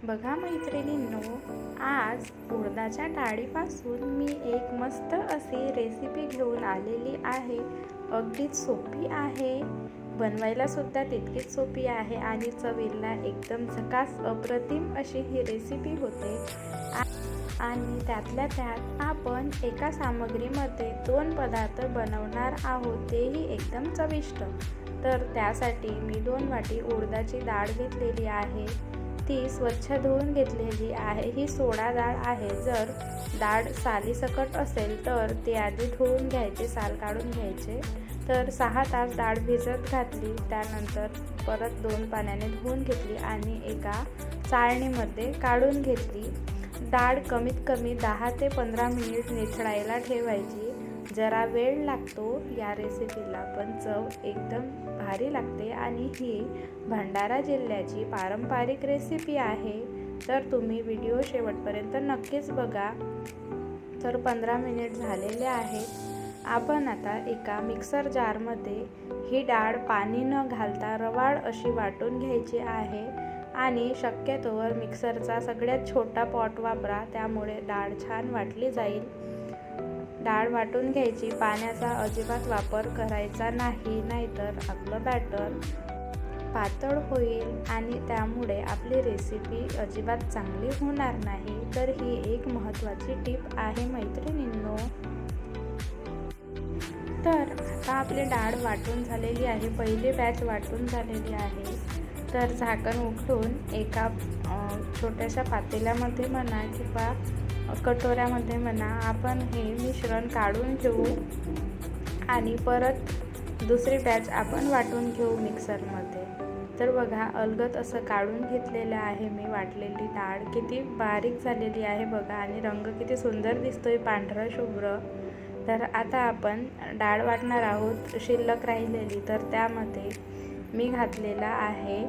बघा मैत्रिणींनो, आज उडदाच्या डाळीपासून मी एक मस्त अशी रेसिपी घेऊन आलेली आहे। अगदीच सोपी आहे, बनवायला सुद्धा तितकीच सोपी आहे आणि चवीला एकदम झकास अप्रतिम अशी ही रेसिपी होते। आणि त्यातल्या त्यात आपण एका सामग्रीमध्ये 2 पदार्थ बनवणार आहोत, तेही एकदम चविष्ट। तर त्यासाठी मी 2 वाटी उडदाची डाळ घेतलेली आहे। ती स्वच्छ धुवून घेतलेली आहे। ही सोडा डाळ आहे। जर डाळ सालीसकट असेल तर ती आधी धुवून घ्यायची, साल काढून घ्यायचे। तर 6 तास डाळ भिजत घातली, त्यानंतर परत 2 पाण्याने धुवून घेतली आणि एका चाळणीमध्ये काढून घेतली। डाळ कमीत कमी 10 ते 15 मिनिट निथळायला ठेवायची। जरा वेळ लागतो या रेसिपीला, पण चव एकदम भारी लागते आणि ही भंडारा जिल्ह्याची पारंपरिक रेसिपी आहे। तर तुम्ही व्हिडिओ शेवटपर्यंत नक्कीच बघा। तर 15 मिनिट झालेले आहेत। आपण आता एका मिक्सर जारमध्ये ही डाळ पाणी न घालता रवाळ अशी वाटून घ्यायची आहे आणि शक्यतोवर मिक्सरचा सगळ्यात छोटा पॉट वापरा, त्यामुळे डाळ छान वाटली जाईल। डाळ वाटून घ्यायची, पाण्याचा अजिबात वापर करायचा नाही, नाहीतर आपलं बॅटर पातळ होईल आणि त्यामुळे आपली रेसिपी अजिबात चांगली होणार नाही। तर ही एक महत्त्वाची टिप आहे मैत्रिणींनो। तर आता आपली डाळ वाटून झालेली आहे, पहिली बॅच वाटून झालेली आहे। तर झाकण उघडून एका छोट्याशा पातेल्यामध्ये म्हणा किंवा कटोऱ्यामध्ये म्हणा आपण हे मिश्रण काढून घेऊ आणि परत दुसरी बॅच आपण वाटून घेऊ मिक्सरमध्ये। तर बघा, अलगद असं काढून घेतलेलं आहे मी वाटलेली डाळ। किती बारीक झालेली आहे बघा आणि रंग किती सुंदर दिसतोय, पांढरा शुभ्र। तर आता आपण डाळ वाटणार आहोत शिल्लक राहिलेली। तर त्यामध्ये मी घातलेला आहे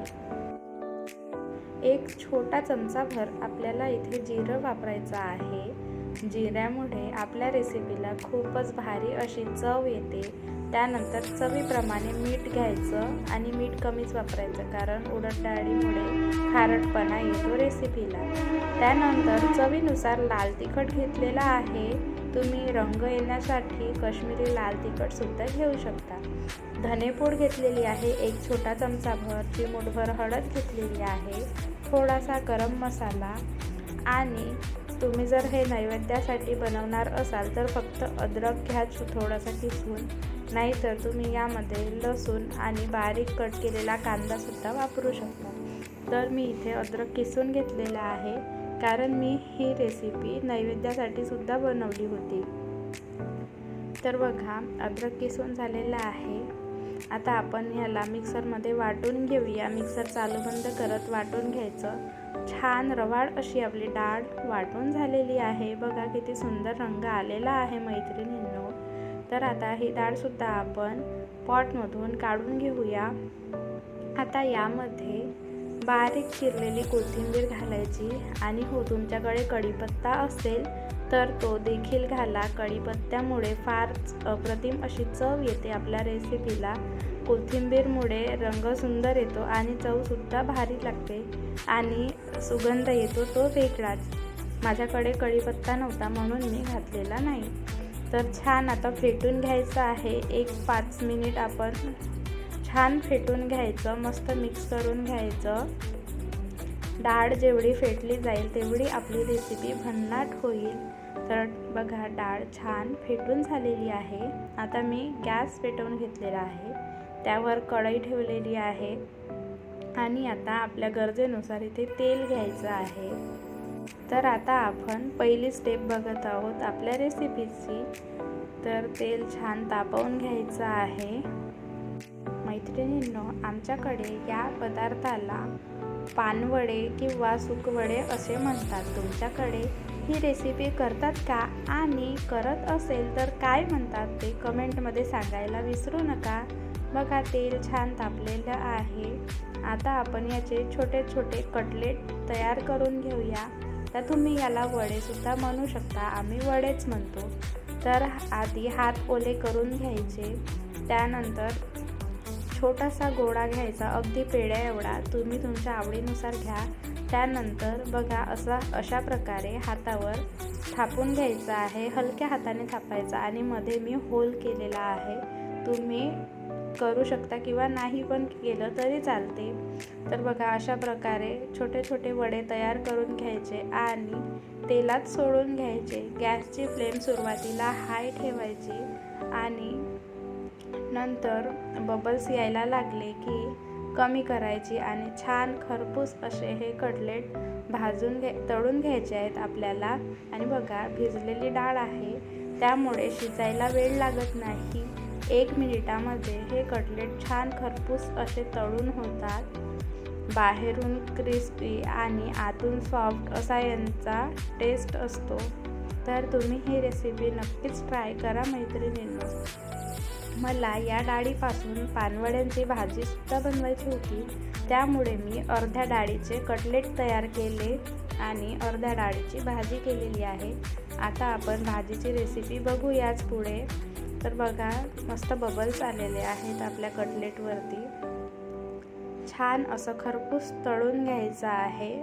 1 छोटा चमचाभर आपल्याला इथे जिरं वापरायचं आहे। जिऱ्यामुळे आपल्या रेसिपीला खूपच भारी अशी चव येते। त्यानंतर चवीप्रमाणे मीठ घ्यायचं आणि मीठ कमीच वापरायचं, कारण उडद डाळीमुळे खारटपणा येतो रेसिपीला। त्यानंतर चवीनुसार लाल तिखट घेतलेला आहे। तुम्ही रंग येण्यासाठी काश्मीरी लाल तिखट सुद्धा घेऊ शकता। धनेपूड घेतलेली आहे 1 छोटा चमचाभर, चिमूटभर हळद घेतलेली आहे, थोडासा गरम मसाला आणि तुम्ही जर हे नैवेद्यासाठी बनवणार असाल तर फक्त अद्रक घ्या थोडासा किसून, नाहीतर तुम्ही यामध्ये लसूण आणि बारीक कट केलेला कांदा सुद्धा वापरू शकता। तर मी इथे अद्रक किसून घेतलेला आहे, कारण मी ही रेसिपी नैवेद्यासाठी सुद्धा बनवली होती। तर बघा, अद्रक किसून झालेला आहे। आता आपण ह्याला मिक्सरमध्ये वाटून घेऊया। मिक्सर चालू बंद करत वाटून घ्यायचं। छान रवाळ अशी आपली डाळ वाटून झालेली आहे। बघा किती सुंदर रंग आलेला आहे मैत्रिणींनो। तर आता ही डाळ सुद्धा आपण पॉटमधून काढून घेऊया। आता यामध्ये बारीक चिरलेली कोथिंबीर घालायची आणि हो, तुमच्याकडे कढीपत्ता असेल तर तो देखील घाला। कढीपत्त्यामुळे फार अप्रतिम अशी चव येते आपल्या रेसिपीला। कोथिंबीरमुळे रंग सुंदर येतो आणि चवसुद्धा भारी लागते आणि सुगंध येतो तो वेगळाच। माझ्याकडे कढीपत्ता नव्हता म्हणून मी घातलेला नाही। तर छान आता फेटून घ्यायचं आहे। 1-5 मिनिट आपण छान फेटून घ्यायचं, मस्त मिक्स करून घ्यायचं। डाळ जेवढी फेटली जाईल तेवढी आपली रेसिपी भन्नाट होईल। तर बघा, डाळ छान फेटून झालेली आहे। आता मी गॅस पेटवून घेतलेला आहे, त्यावर कढई ठेवलेली आहे आणि आता आपल्या गरजेनुसार इथे तेल घ्यायचं आहे। तर आता आपण पहिली स्टेप बघत आहोत आपल्या रेसिपीची। तर तेल छान तापवून घ्यायचं आहे। मैत्रिणींनो, आमच्याकडे या पदार्थाला पानवडे किंवा सुकवडे असे म्हणतात। तुमच्याकडे ही रेसिपी करतात का? आणि करत असेल तर काय म्हणतात ते कमेंटमध्ये सांगायला विसरू नका। बघा, तेल छान तापलेलं आहे। आता आपण याचे छोटे छोटे कटलेट तयार करून घेऊया। तर तुम्ही याला वडे सुद्धा म्हणू शकता, आम्ही वडेच म्हणतो। तर आधी हात ओले करून घ्यायचे, त्यानंतर छोटासा गोळा घ्यायचा, अगदी पेढ्या एवढा, तुम्ही तुमच्या आवडीनुसार घ्या। त्यानंतर बघा अशा प्रकारे हातावर थापून घ्यायचं आहे, हलक्या हाताने थापायचं आणि मध्ये मी होल केलेला आहे। तुम्ही करू शकता किंवा नाही पण केलं तरी चालते। तर बघा अशा प्रकारे छोटे छोटे वडे तयार करून घ्यायचे आणि तेलात सोडून घ्यायचे। गॅसची फ्लेम सुरुवातीला हाय ठेवायची आणि नंतर बबल्स यायला लागले की कमी करायची आणि छान खरपूस असे हे कटलेट तळून घ्यायचे आहेत आपल्याला। आणि बघा भिजलेली डाळ आहे त्यामुळे शिजायला वेळ लागत नाही। 1 मिनिटामध्ये हे कटलेट छान खरपूस असे तळून होतात। बाहेरून क्रिस्पी आणि आतून सॉफ्ट असा यांचा टेस्ट असतो। तर तुम्ही ही रेसिपी नक्कीच ट्राय करा मैत्रिणींनो। मला या डाळीपासून पानवड्यांची भाजी सुद्धा बनवायची होती, त्यामुळे मी अर्ध्या डाळीचे कटलेट तयार केले आणि अर्ध्या डाळीची भाजी केलेली आहे। आता आपण भाजीची रेसिपी बघू याच पुढे। तर बघा मस्त बबल्स आलेले आहेत आपल्या कटलेटवरती। छान असं खरपूस तळून घ्यायचं आहे।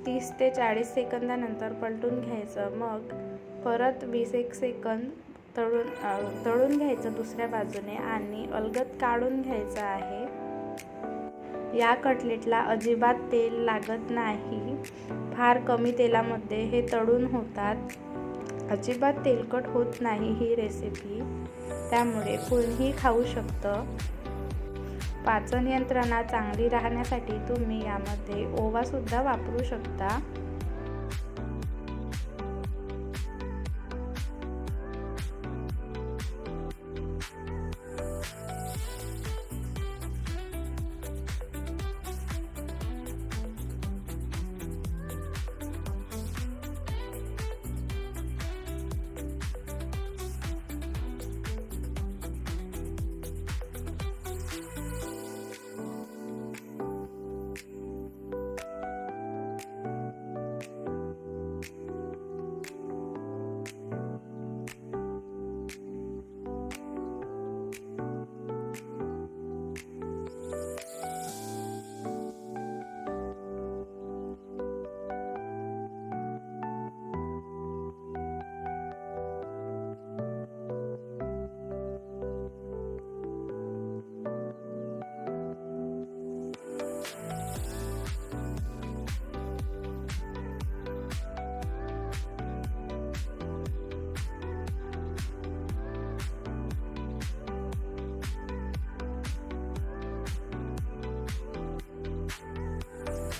30 ते 40 सेकंदानंतर पलटून घ्यायचं, मग परत 20 सेकंद तळून घ्यायचं दुसऱ्या बाजूने आणि अलगद काढून घ्यायचं आहे। या कटलेटला अजिबात तेल लागत नाही, फार कमी तेलामध्ये हे तळून होतात। अजिबात तेलकट होत नाही ही रेसिपी, त्यामुळे कोणीही खाऊ शकतं। पाचन यंत्रणा चांगली राहण्यासाठी तुम्ही यामध्ये ओवा सुद्धा वापरू शकता।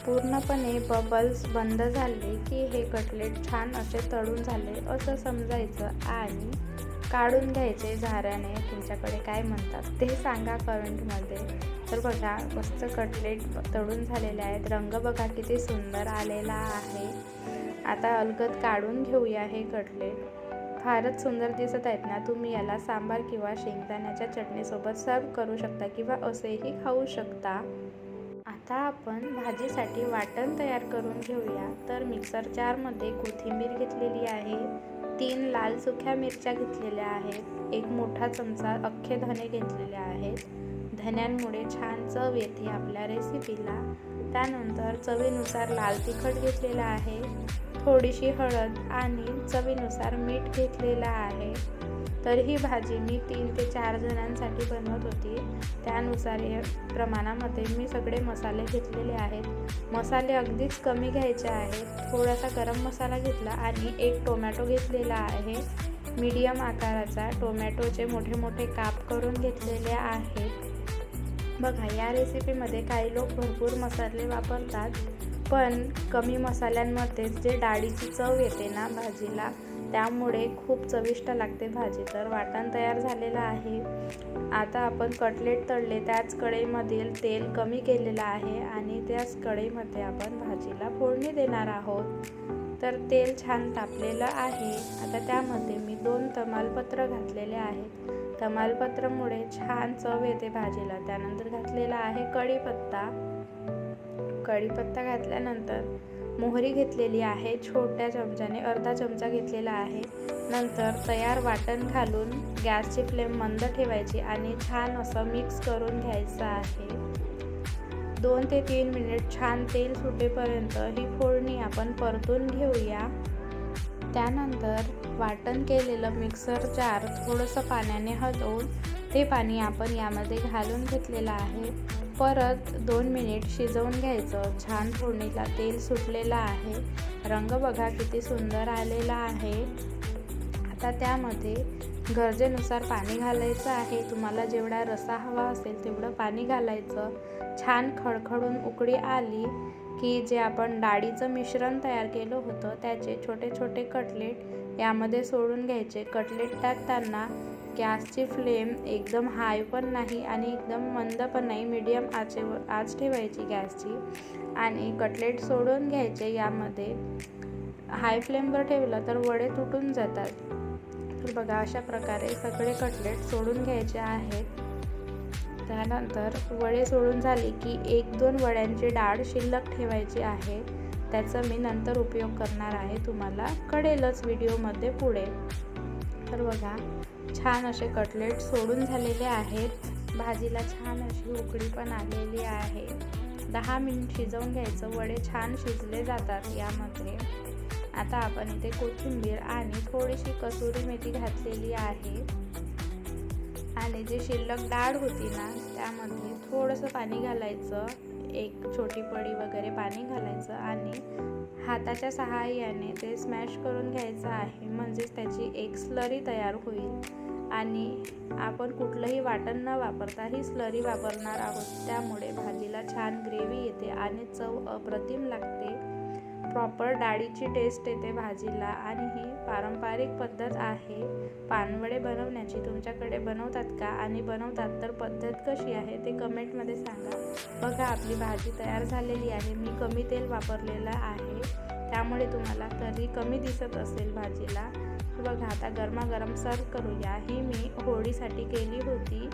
पूर्णपणे बबल्स बंद झाले की हे कटलेट छान असे तळून झाले असं समजायचं आणि काढून घ्यायचे झाऱ्याने। तुमच्याकडे काय म्हणतात ते सांगा कमेंटमध्ये। तर बघा मस्त कटलेट तळून झालेले आहेत, रंग बघा किती सुंदर आलेला आहे। आता अलगद काढून घेऊया हे कटलेट। फारच सुंदर दिसत आहेत ना। तुम्ही याला सांबार किंवा शेंगदाण्याच्या चटणीसोबत सर्व करू शकता किंवा असेही खाऊ शकता। आता आपण भाजीसाठी वाटण तयार करून घेऊया। तर मिक्सर जारमध्ये कोथिंबीर घेतलेली आहे, 3 लाल सुक्या मिरच्या घेतलेल्या आहेत, 1 मोठा चमचा अख्खे धने घेतलेले आहेत। धन्यांमुळे छान चव येते आपल्या रेसिपीला। त्यानंतर चवीनुसार लाल तिखट घेतलेला आहे, थोडीशी हळद आणि चवीनुसार मीठ घेतलेलं आहे। तर ही भाजी मी 3 ते 4 जणांसाठी बनवत होती, त्यानुसार या प्रमाणामध्ये मी सगळे मसाले घेतलेले आहेत। मसाले अगदीच कमी घ्यायचे आहेत। थोडासा गरम मसाला घेतला आणि 1 टोमॅटो घेतलेला आहे, मीडियम आकाराचा। टोमॅटोचे मोठे मोठे काप करून घेतलेले आहेत। बघा या रेसिपीमध्ये काही लोक भरपूर मसाले वापरतात, पण कमी मसाल्यांमध्ये जे डाळीची चव येते ना भाजीला, त्यामुळे खूप चविष्ट लागते भाजी। तर वाटण तयार झालेलं आहे। आता आपण कटलेट तळले त्याच कढईमधील तेल कमी केलेलं आहे आणि त्याच कढईमध्ये आपण भाजीला फोडणी देणार आहोत। तर तेल छान तापलेलं आहे। आता त्यामध्ये मी 2 तमालपत्र घातलेले आहेत। तमालपत्रामुळे छान चव येते भाजीला। त्यानंतर घातलेला आहे कढीपत्ता। कढीपत्ता घातल्यानंतर मोहरी घेतलेली आहे, छोट्या चमच्याने अर्धा चमचा घेतलेला आहे। नंतर तयार वाटण घालून गॅसची फ्लेम मंद ठेवायची आणि छान असं मिक्स करून घ्यायचं आहे। 2 ते 3 मिनिट छान तेल सुटेपर्यंत ही फोडणी आपण परतून घेऊया। त्यानंतर वाटण केलेलं मिक्सर जार थोडंसं पाण्याने हलवून ते पाणी आपण यामध्ये घालून घेतलेलं आहे। परत 2 मिनिट शिजवून घ्यायचं। छान फोडणीला तेल सुटलेलं आहे। रंग बघा किती सुंदर आलेला आहे। आता त्यामध्ये गरजेनुसार पाणी घालायचं आहे। तुम्हाला जेवढा रस्सा हवा असेल तेवढं पाणी घालायचं। छान खडखडून उकळी आली की जे आपण डाळीचं मिश्रण तयार केलं होतं त्याचे छोटे छोटे कटलेट यामध्ये सोडून घ्यायचे। कटलेट टाकताना गॅसची फ्लेम एकदम हाय पण नाही आणि एकदम मंद पण नाही, मीडियम आच ठेवायची गॅसची आणि कटलेट सोडून घ्यायचे। यामध्ये हाय फ्लेमवर ठेवलं तर वडे तुटून जातात। तर बघा अशा प्रकारे सगळे कटलेट सोडून घ्यायचे आहेत। त्यानंतर वडे सोडून झाले की 1-2 वड्यांची डाळ शिल्लक ठेवायची आहे। त्याचा मी नंतर उपयोग करणार आहे, तुम्हाला कळेलच व्हिडिओमध्ये पुढे। तर बघा छान असे कटलेट सोडून झालेले आहेत। भाजीला छान अशी उकळी पण आलेली आहे। 10 मिनिट शिजवून घ्यायचं। वडे छान शिजले जातात यामध्ये। आता आपण इथे कोथिंबीर आणि थोडीशी कसुरी मेथी घातलेली आहे आणि जी शिल्लक डाळ होती ना त्यामध्ये थोडंसं पाणी घालायचं। 1 छोटी पळी वगैरे पाणी घालायचं आणि हाताच्या सहाय्याने ते स्मॅश करून घ्यायचं आहे, म्हणजेच त्याची एक स्लरी तयार होईल। आणि आपण कुठलंही वाटण न वापरता ही स्लरी वापरणार आहोत, त्यामुळे भाजीला छान ग्रेव्ही येते आणि चव अप्रतिम लागते। प्रॉपर डाळीची टेस्ट येते भाजीला आणि ही पारंपरिक पद्धत आहे पानवडे बनवण्याची। तुमच्याकडे बनवतात का आणि बनवतात तर पद्धत कशी आहे ते कमेंटमध्ये सांगा। बघा आपली भाजी तयार झालेली आहे। मी कमी तेल वापरलेलं आहे त्यामुळे तुम्हाला तरी कमी दिसत असेल भाजीला। बघा आता गरमागरम सर्व करूया। ही मी होळीसाठी केली होती।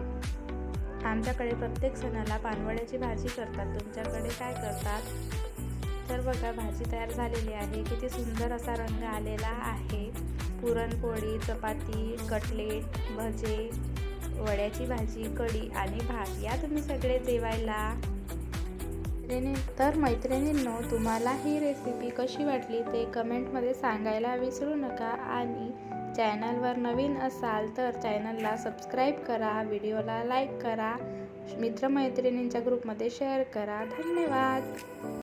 आमच्याकडे प्रत्येक सणाला पानवड्याची भाजी करतात, तुमच्याकडे काय करतात? तर बघा भाजी तयार झालेली आहे। किती सुंदर असा रंग आलेला आहे। पुरणपोळी, चपाती, कटलेट, भजे, वड्याची भाजी, कढी आणि भात या तुम्ही सगळे जेवायला। तर मैत्रिणींनो, तुम्हाला ही रेसिपी कशी वाटली ते कमेंटमध्ये सांगायला विसरू नका आणि चॅनलवर नवीन असाल तर चॅनलला सबस्क्राईब करा, व्हिडिओला लाईक करा, मित्रमैत्रिणींच्या ग्रुपमध्ये शेअर करा। धन्यवाद।